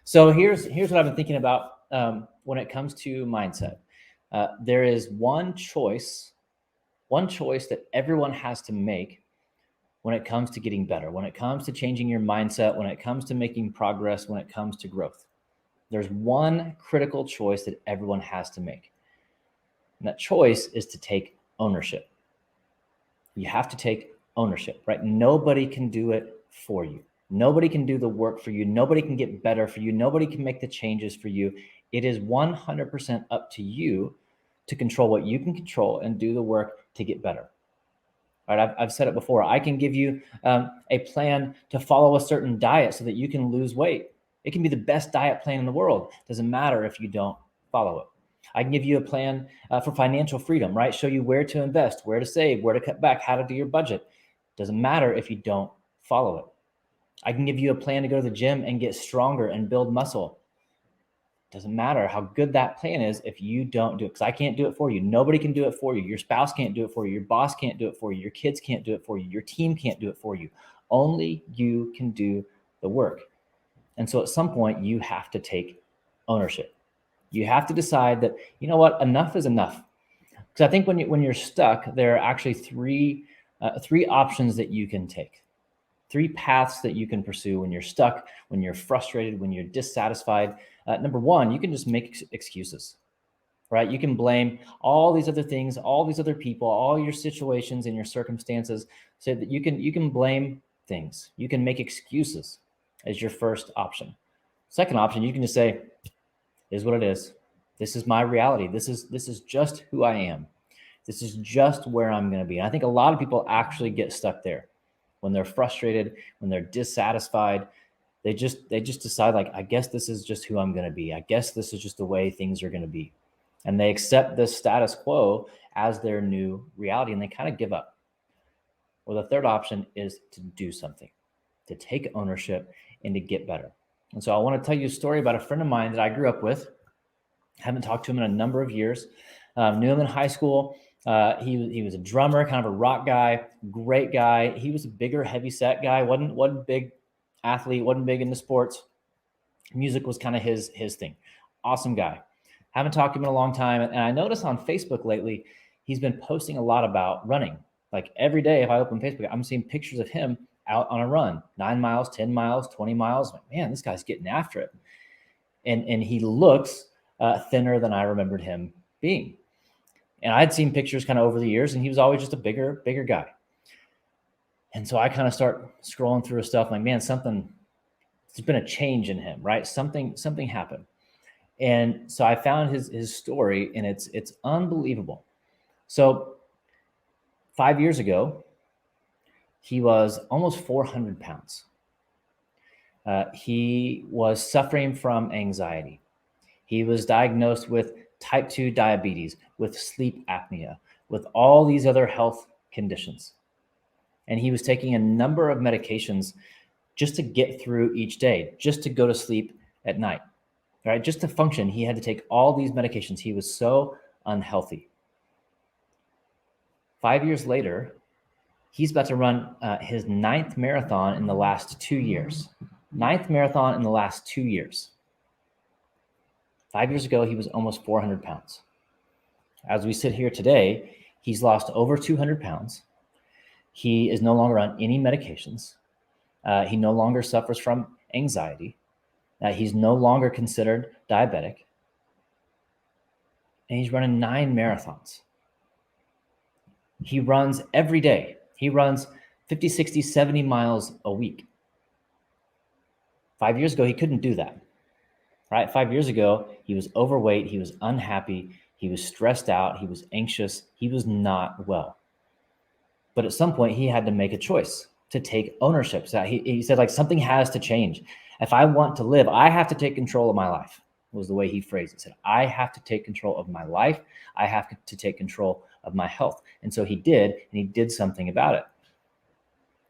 So here's what I've been thinking about when it comes to mindset. There is one choice that everyone has to make when it comes to getting better, when it comes to changing your mindset, when it comes to making progress, when it comes to growth. There's one critical choice that everyone has to make. And that choice is to take ownership. You have to take ownership, right? Nobody can do it for you. Nobody can do the work for you. Nobody can get better for you. Nobody can make the changes for you. It is 100% up to you to control what you can control and do the work to get better. All right, I've said it before. I can give you a plan to follow a certain diet so that you can lose weight. It can be the best diet plan in the world. Doesn't matter if you don't follow it. I can give you a plan for financial freedom, right? Show you where to invest, where to save, where to cut back, how to do your budget. Doesn't matter if you don't follow it. I can give you a plan to go to the gym and get stronger and build muscle. Doesn't matter how good that plan is if you don't do it, because I can't do it for you. Nobody can do it for you. Your spouse can't do it for you. Your boss can't do it for you. Your kids can't do it for you. Your team can't do it for you. Only you can do the work. And so at some point, you have to take ownership. You have to decide that, you know what, enough is enough. Because I think when you're stuck, there are actually three options that you can take. Three paths that you can pursue when you're stuck, when you're frustrated, when you're dissatisfied. Number one, you can just make excuses, right? You can blame all these other things, all these other people, all your situations and your circumstances, so that you can blame things. You can make excuses as your first option. Second option, you can just say, "Is what it is. This is my reality. This is just who I am. This is just where I'm going to be." And I think a lot of people actually get stuck there. When they're frustrated, when they're dissatisfied, they just decide, like, I guess this is just who I'm going to be. I guess this is just the way things are going to be. And they accept this status quo as their new reality, and they kind of give up. Well, the third option is to do something, to take ownership and to get better. And so I want to tell you a story about a friend of mine that I grew up with. Haven't talked to him in a number of years. Knew him in high school. He was a drummer, kind of a rock guy, great guy. He was a bigger, heavy set guy. wasn't big athlete, wasn't big into sports. Music was kind of his thing. Awesome guy. Haven't talked to him in a long time. And I noticed on Facebook lately, he's been posting a lot about running. Like every day, if I open Facebook, I'm seeing pictures of him out on a run, 9 miles, 10 miles, 20 miles. Like, man, this guy's getting after it. And he looks thinner than I remembered him being. And I'd seen pictures kind of over the years, and he was always just a bigger guy. And so I kind of start scrolling through his stuff, like, man, there's been a change in him, right? Something happened. And so I found his story, and it's unbelievable. So 5 years ago, he was almost 400 pounds. He was suffering from anxiety. He was diagnosed with type 2 diabetes, with sleep apnea, with all these other health conditions. And he was taking a number of medications just to get through each day, just to go to sleep at night, right? Just to function, he had to take all these medications. He was so unhealthy. 5 years later, he's about to run his 9th marathon in the last 2 years. 9th marathon in the last 2 years. 5 years ago, he was almost 400 pounds. As we sit here today, he's lost over 200 pounds. He is no longer on any medications. He no longer suffers from anxiety. He's no longer considered diabetic. And he's running 9 marathons. He runs every day. He runs 50, 60, 70 miles a week. 5 years ago, he couldn't do that. Right? 5 years ago, he was overweight. He was unhappy. He was stressed out. He was anxious. He was not well. But at some point, he had to make a choice to take ownership. So he said, like, something has to change. If I want to live, I have to take control of my life, was the way he phrased it. He said, I have to take control of my life. I have to take control of my health. And so he did, and he did something about it.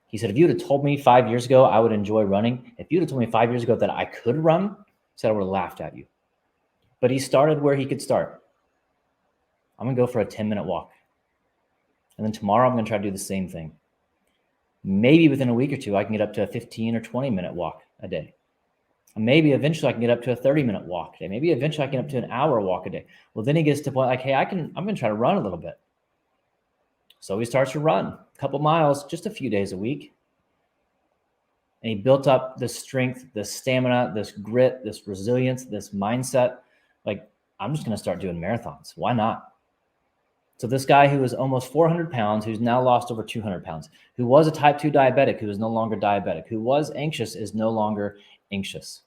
He said, if you'd have told me 5 years ago I would enjoy running, if you'd have told me 5 years ago that I could run, he said, I would have laughed at you. But he started where he could start. I'm going to go for a 10-minute walk. And then tomorrow I'm going to try to do the same thing. Maybe within a week or two, I can get up to a 15 or 20-minute walk a day. Maybe eventually I can get up to a 30-minute walk a day. Maybe eventually I can get up to an hour walk a day. Well, then he gets to the point like, hey, I'm going to try to run a little bit. So he starts to run a couple miles, just a few days a week. And he built up this strength, this stamina, this grit, this resilience, this mindset. Like, I'm just going to start doing marathons. Why not? So this guy who was almost 400 pounds, who's now lost over 200 pounds, who was a type 2 diabetic, who is no longer diabetic, who was anxious, is no longer anxious,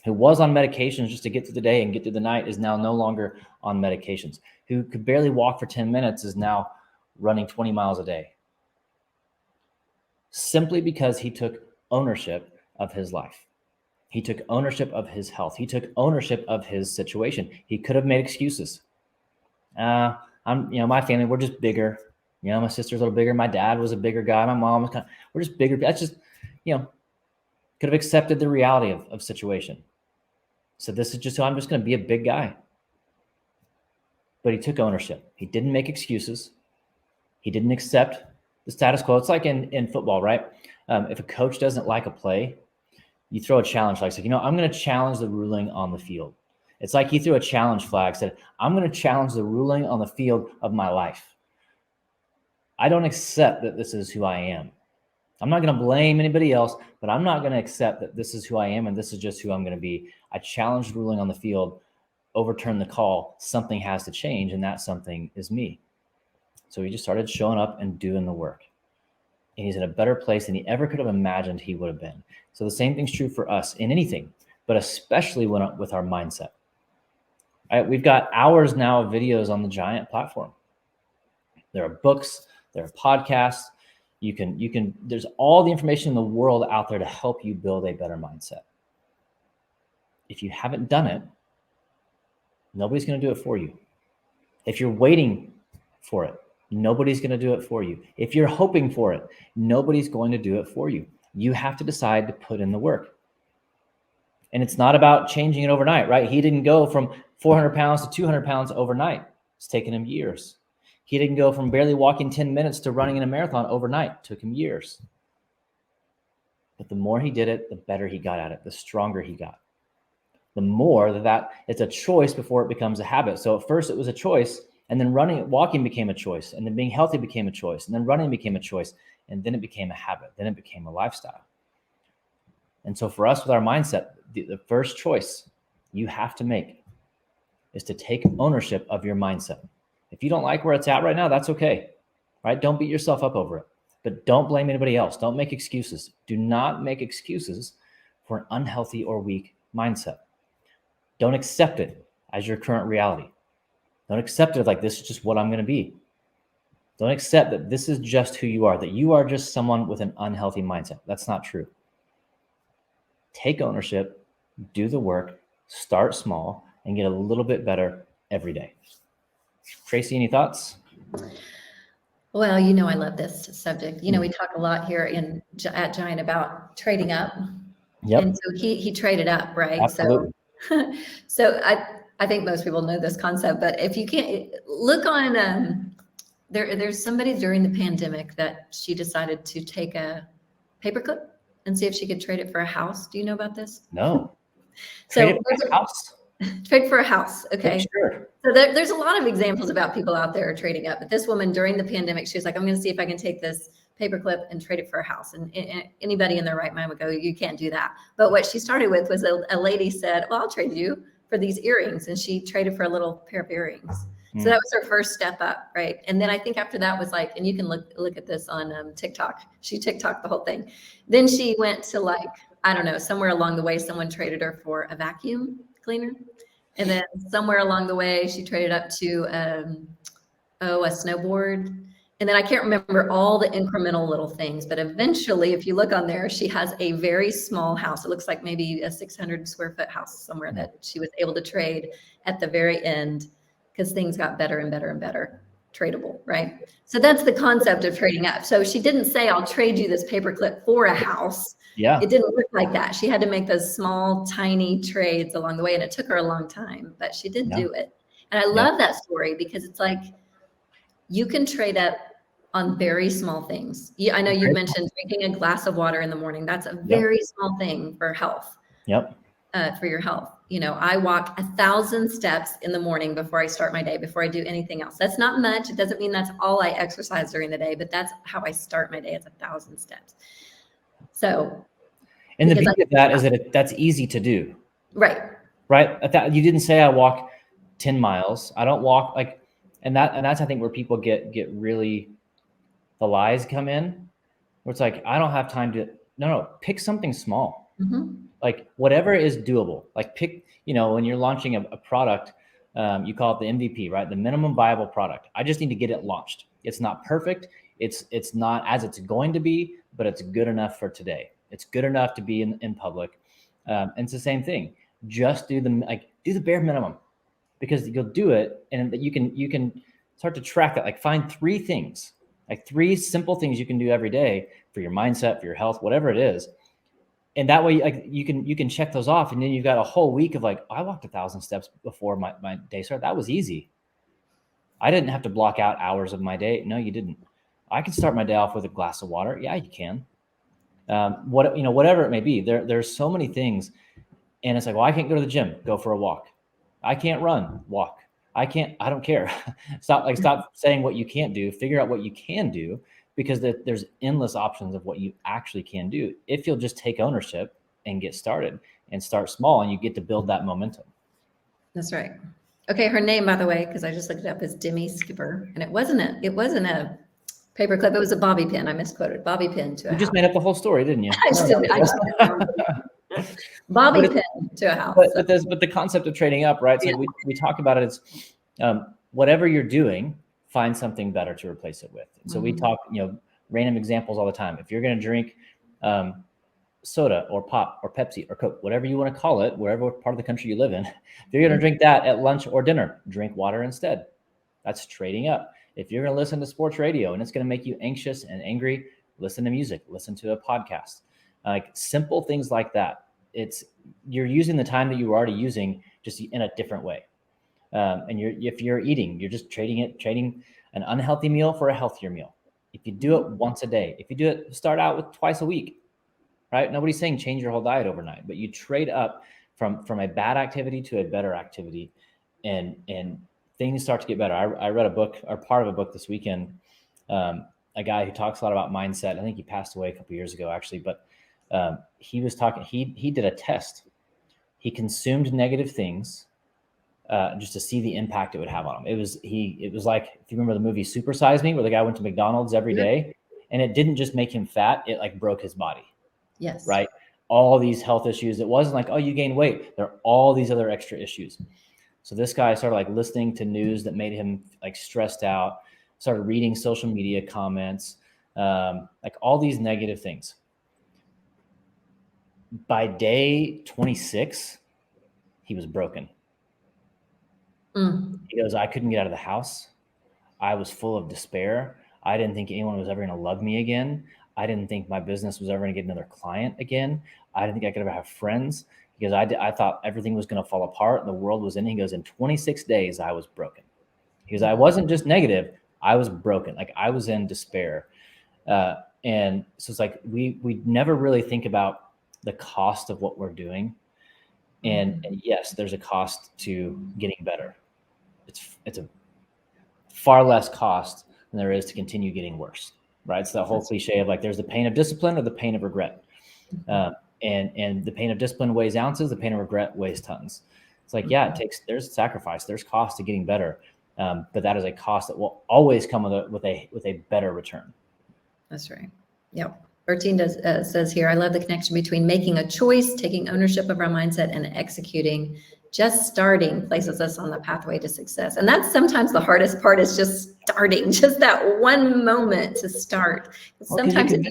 who was on medications just to get through the day and get through the night, is now no longer on medications, who could barely walk for 10 minutes, is now running 20 miles a day. Simply because he took ownership of his life. He took ownership of his health. He took ownership of his situation. He could have made excuses. My family, we're just bigger. My sister's a little bigger. My dad was a bigger guy. My mom was we're just bigger. That's just, could have accepted the reality of situation. So this is just who I'm just going to be a big guy. But he took ownership. He didn't make excuses. He didn't accept the status quo. It's like in football, right? If a coach doesn't like a play, you throw a challenge flag. It's like, I'm going to challenge the ruling on the field. It's like he threw a challenge flag, said, I'm going to challenge the ruling on the field of my life. I don't accept that this is who I am. I'm not going to blame anybody else, but I'm not going to accept that this is who I am and this is just who I'm going to be. I challenge the ruling on the field, overturn the call. Something has to change, and that something is me. So he just started showing up and doing the work. And he's in a better place than he ever could have imagined he would have been. So the same thing's true for us in anything, but especially with our mindset. We've got hours now of videos on the Giant platform. There are books, there are podcasts. There's all the information in the world out there to help you build a better mindset. If you haven't done it, nobody's going to do it for you. If you're waiting for it, nobody's going to do it for you. If you're hoping for it, nobody's going to do it for you. You have to decide to put in the work. And it's not about changing it overnight, right? He didn't go from 400 pounds to 200 pounds overnight. It's taken him years. He didn't go from barely walking 10 minutes to running in a marathon overnight. It took him years. But the more he did it, the better he got at it, the stronger he got. The more that it's a choice before it becomes a habit. So at first it was a choice, and then walking became a choice, and then being healthy became a choice, and then running became a choice, and then it became a habit. Then it became a lifestyle. And so for us with our mindset, the first choice you have to make is to take ownership of your mindset. If you don't like where it's at right now, that's okay, right? Don't beat yourself up over it, but don't blame anybody else. Don't make excuses. Do not make excuses for an unhealthy or weak mindset. Don't accept it as your current reality. Don't accept it like this is just what I'm going to be. Don't accept that this is just who you are, that you are just someone with an unhealthy mindset. That's not true. Take ownership, do the work, start small, and get a little bit better every day. Tracy, any thoughts? Well, I love this subject. We talk a lot here at Giant about trading up. Yep. And so he traded up, right? Absolutely. So I think most people know this concept, but if you can't look on, there's somebody during the pandemic that she decided to take a paperclip and see if she could trade it for a house. Do you know about this? No. Trade it for a house. Trade for a house. Okay. Sure. So there's a lot of examples about people out there trading up. But this woman during the pandemic, she was like, I'm going to see if I can take this paperclip and trade it for a house. And anybody in their right mind would go, you can't do that. But what she started with was a lady said, well, I'll trade you for these earrings. And she traded for a little pair of earrings. So that was her first step up, right? And then I think after that was like, and you can look at this on TikTok. She TikToked the whole thing. Then she went to I don't know, somewhere along the way, someone traded her for a vacuum cleaner. And then somewhere along the way, she traded up to a snowboard. And then I can't remember all the incremental little things, but eventually, if you look on there, she has a very small house. It looks like maybe a 600 square foot house somewhere that she was able to trade at the very end because things got better and better and better, tradable, right? So that's the concept of trading up. So she didn't say, I'll trade you this paperclip for a house. Yeah. It didn't work like that. She had to make those small, tiny trades along the way, and it took her a long time, but she did do it. And I love that story because it's like you can trade up on very small things. I know you mentioned drinking a glass of water in the morning. That's a very small thing for health. Yep. for your health. You know, I walk 1,000 steps in the morning before I start my day, before I do anything else. That's not much. It doesn't mean that's all I exercise during the day, but that's how I start my day. It's 1,000 steps. So, And the beauty of that is that that's easy to do. Right. Right. You didn't say I walk 10 miles. I don't walk like, and that's, I think, where people get really, the lies come in, where it's like, I don't have time to, no, pick something small. Mm-hmm. Like whatever is doable, like pick, you know, when you're launching a product, you call it the MVP, right? The minimum viable product. I just need to get it launched. It's not perfect. It's not as it's going to be, but it's good enough for today. It's good enough to be in public. And it's the same thing. Just do the bare minimum, because you'll do it, and you can start to track it. Like find 3 things, like 3 simple things you can do every day for your mindset, for your health, whatever it is. And that way, like you can check those off, and then you've got a whole week of like, I walked 1,000 steps before my day started. That was easy. I didn't have to block out hours of my day. No, you didn't. I can start my day off with a glass of water. Yeah, you can. Whatever it may be. There's so many things. And it's like, well, I can't go to the gym, go for a walk. I can't run, walk. I don't care. Stop saying what you can't do. Figure out what you can do, because there's endless options of what you actually can do if you'll just take ownership and get started and start small, and you get to build that momentum. That's right. Okay. Her name, by the way, because I just looked it up, is Demi Skipper, and it wasn't a paperclip. It was a bobby pin. I misquoted. Bobby pin to a house. You just made up the whole story, didn't you? I just didn't. Bobby pin to a house. But the concept of trading up, right? So we talk about it as whatever you're doing, find something better to replace it with. And so we talk, random examples all the time. If you're going to drink soda or pop or Pepsi or Coke, whatever you want to call it, wherever part of the country you live in, if you're going to drink that at lunch or dinner, drink water instead. That's trading up. If you're going to listen to sports radio and it's going to make you anxious and angry, listen to music, listen to a podcast, like simple things like that. You're using the time that you were already using, just in a different way. And if you're eating, you're just trading an unhealthy meal for a healthier meal. If you do it once a day, if you do it, start out with twice a week, right? Nobody's saying change your whole diet overnight, but you trade up from a bad activity to a better activity, and things start to get better. I read a book, or part of a book this weekend, a guy who talks a lot about mindset. I think he passed away a couple of years ago, actually, but he was talking, he did a test. He consumed negative things just to see the impact it would have on him. It was like, if you remember the movie Super Size Me, where the guy went to McDonald's every day, and it didn't just make him fat, it like broke his body. Yes. Right. All these health issues. It wasn't like, oh, you gained weight. There are all these other extra issues. So this guy started like listening to news that made him like stressed out, started reading social media comments, like all these negative things. By day 26, he was broken. He goes, I couldn't get out of the house. I was full of despair. I didn't think anyone was ever going to love me again. I didn't think my business was ever going to get another client again. I didn't think I could ever have friends, because I thought everything was going to fall apart. The world was ending. He goes, in 26 days, I was broken. He goes, I wasn't just negative. I was broken. Like I was in despair. And so it's like, we never really think about the cost of what we're doing. And yes, there's a cost to getting better. It's a far less cost than there is to continue getting worse, right? It's the whole cliche of like, there's the pain of discipline or the pain of regret. And the pain of discipline weighs ounces, the pain of regret weighs tons. It's like, yeah, there's sacrifice, there's cost to getting better. But that is a cost that will always come with a better return. That's right. Yep. Bertine says here, I love the connection between making a choice, taking ownership of our mindset, and executing. Just starting places us on the pathway to success. And that's sometimes the hardest part, is just starting, just that one moment to start. Sometimes you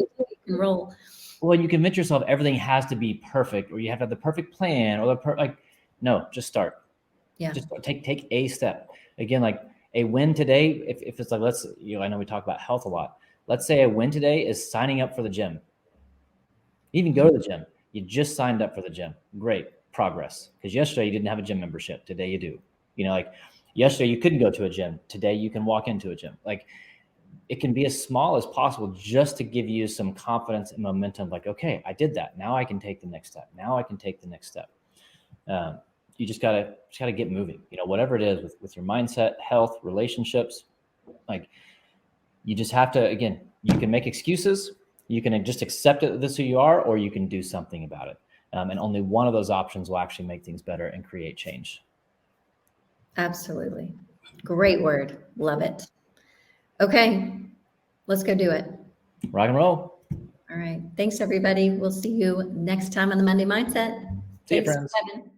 can roll. Well, you convince yourself everything has to be perfect, or you have to have the perfect plan, or no, just start. Yeah. Just take a step. Again, like a win today, if it's like, I know we talk about health a lot. Let's say a win today is signing up for the gym. You even go to the gym. You just signed up for the gym. Great progress. Because yesterday you didn't have a gym membership. Today you do. Like yesterday you couldn't go to a gym. Today you can walk into a gym. Like it can be as small as possible, just to give you some confidence and momentum. Like, okay, I did that. Now I can take the next step. Now I can take the next step. You just gotta get moving. Whatever it is with your mindset, health, relationships, like you just have to. Again, you can make excuses. You can just accept it that this is who you are, or you can do something about it. And only one of those options will actually make things better and create change. Absolutely. Great word. Love it. Okay, let's go do it. Rock and roll. All right. Thanks, everybody. We'll see you next time on the Monday Mindset. See you, Thanks, friends. Kevin.